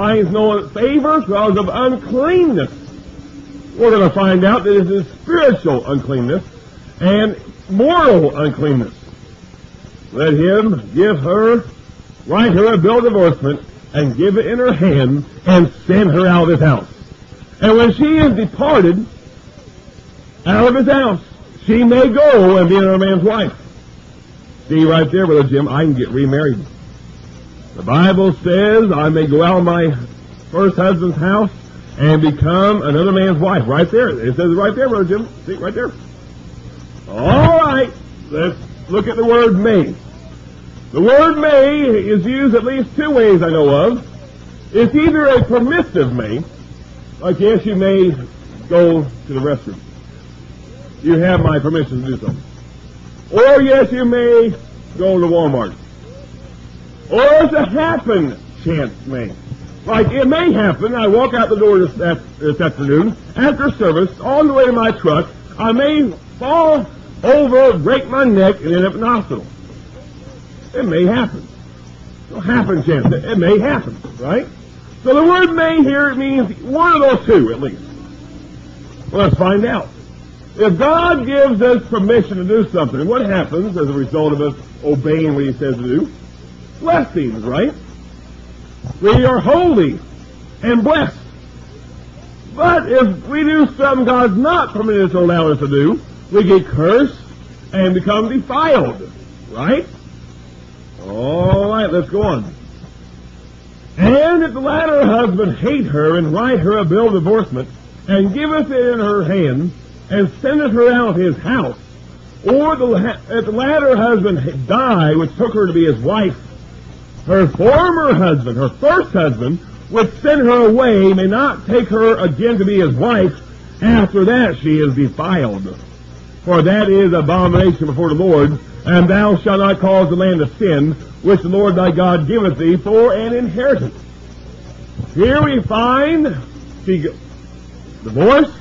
finds no favor because of uncleanness. We're going to find out that it is spiritual uncleanness and moral uncleanness. Let him write her a bill of divorcement, and give it in her hand, and send her out of his house. And when she is departed out of his house, she may go and be another man's wife. See right there, Brother Jim, I can get remarried. The Bible says I may go out of my first husband's house and become another man's wife. Right there. It says it right there, Brother Jim. See, right there. All right. Let's look at the word may. The word may is used at least two ways I know of. It's either a permissive may, like yes, you may go to the restroom. You have my permission to do so. Or yes, you may go to Walmart. Or it's a happen chance may. Like it may happen, I walk out the door this afternoon, after service, on the way to my truck, I may fall over, break my neck, and end up in the hospital. It may happen. It'll happen chance. It may happen, right? So the word may here, it means one of those two, at least. Well, let's find out. If God gives us permission to do something, what happens as a result of us obeying what he says to do? Blessings, right? We are holy and blessed. But if we do something God's not permitted to allow us to do, we get cursed and become defiled, right? All right, let's go on. And if the latter husband hate her and write her a bill of divorcement and giveth it in her hand and sendeth her out of his house, or if the latter husband die which took her to be his wife, her former husband, her first husband, which sent her away, may not take her again to be his wife. After that she is defiled. For that is abomination before the Lord, and thou shalt not cause the land to sin, which the Lord thy God giveth thee for an inheritance. Here we find she divorced,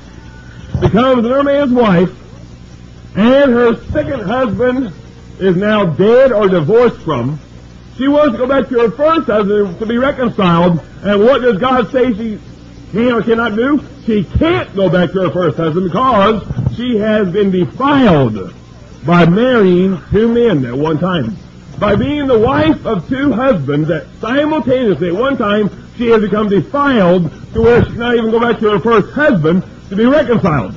becomes another man's wife, and her second husband is now dead or divorced from. She wants to go back to her first husband to be reconciled, and what does God say she can or cannot do? She can't go back to her first husband because she has been defiled by marrying two men at one time. By being the wife of two husbands that simultaneously at one time, she has become defiled to where she cannot even go back to her first husband to be reconciled.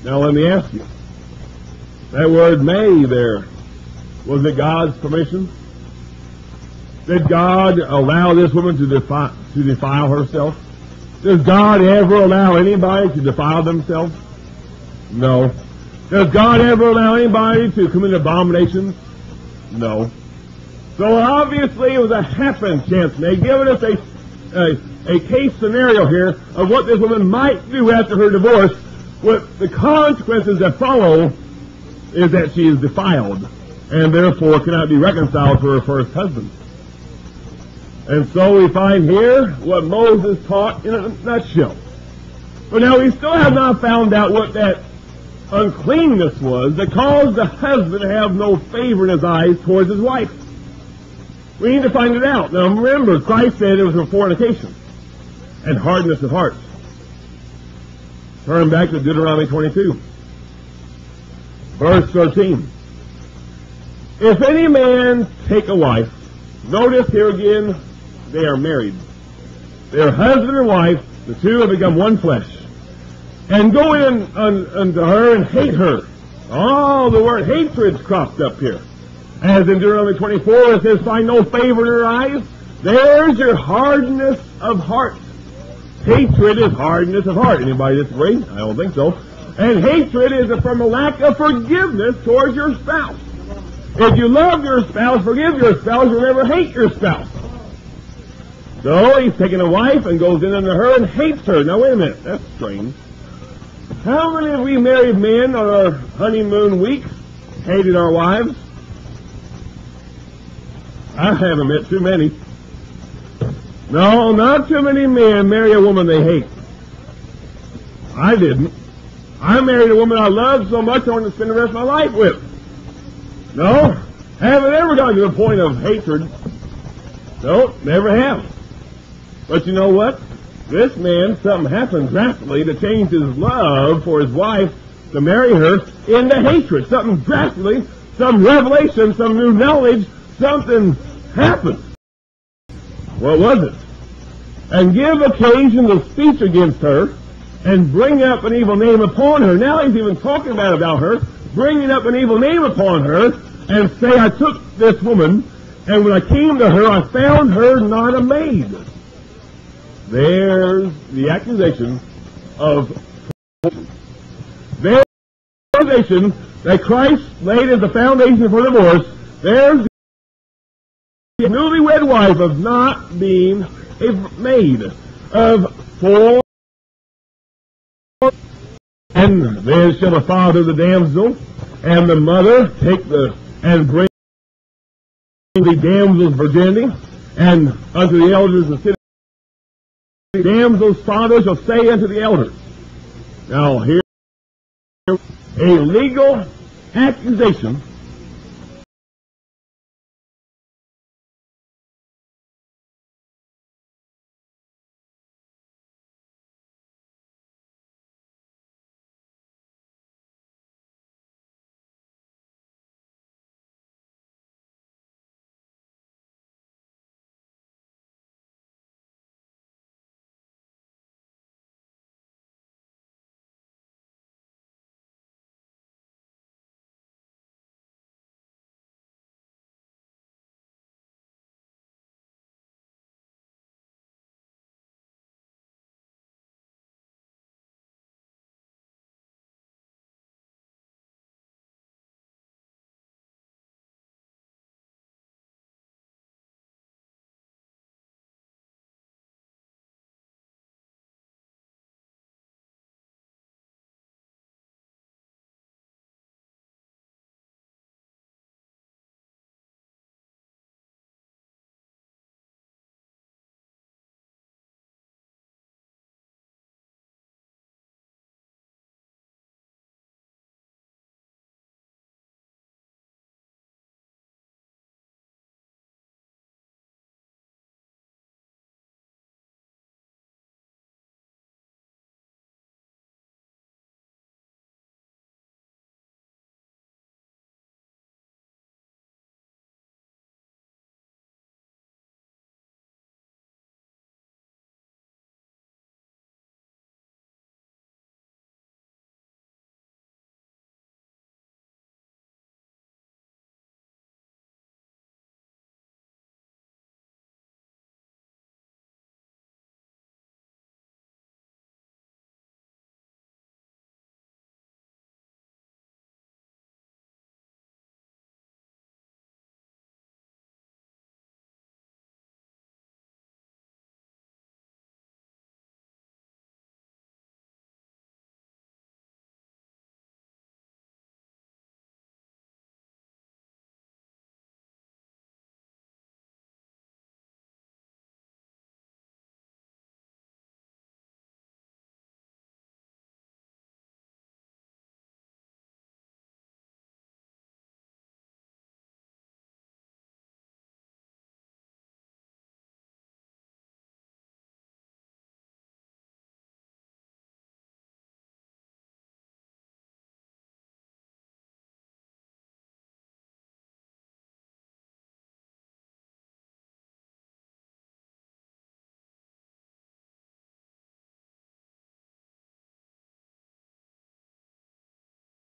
Now let me ask you, that word may there, was it God's permission? Did God allow this woman to defile herself? Does God ever allow anybody to defile themselves? No. Does God ever allow anybody to commit abominations? No. So obviously it was a happen chance. They given us a case scenario here of what this woman might do after her divorce. What the consequences that follow is that she is defiled and therefore cannot be reconciled to her first husband. And so we find here what Moses taught in a nutshell. But now we still have not found out what that uncleanness was that caused the husband to have no favor in his eyes towards his wife. We need to find it out. Now remember, Christ said it was a fornication and hardness of heart. Turn back to Deuteronomy 22, verse 13. If any man take a wife, notice here again, they are married. They are husband and wife, the two have become one flesh. And go in unto her and hate her. Oh, the word hatred's cropped up here. As in Deuteronomy 24, it says, find no favor in her eyes. There's your hardness of heart. Hatred is hardness of heart. Anybody disagree? I don't think so. And hatred is from a lack of forgiveness towards your spouse. If you love your spouse, forgive your spouse, you'll never hate your spouse. So he's taking a wife and goes in unto her and hates her. Now wait a minute, that's strange. How many of we married men on our honeymoon week hated our wives? I haven't met too many. No, not too many men marry a woman they hate. I didn't. I married a woman I loved so much I wanted to spend the rest of my life with. No, haven't ever gotten to the point of hatred. No, never have. But you know what? This man, something happened drastically to change his love for his wife to marry her into hatred. Something drastically, some revelation, some new knowledge, something happened. What was it? And give occasion to speech against her, and bring up an evil name upon her. Now he's even talking about her, bringing up an evil name upon her, and say, I took this woman, and when I came to her, I found her not a maid. There's the accusation of fornication. There's the accusation that Christ laid as the foundation for divorce. There's the newlywed wife of not being a maid, of fornication. And then shall the father of the damsel and the mother and bring the damsel's virginity, and unto the elders of the city. The damsel's father shall say unto the elders. Now here, a legal accusation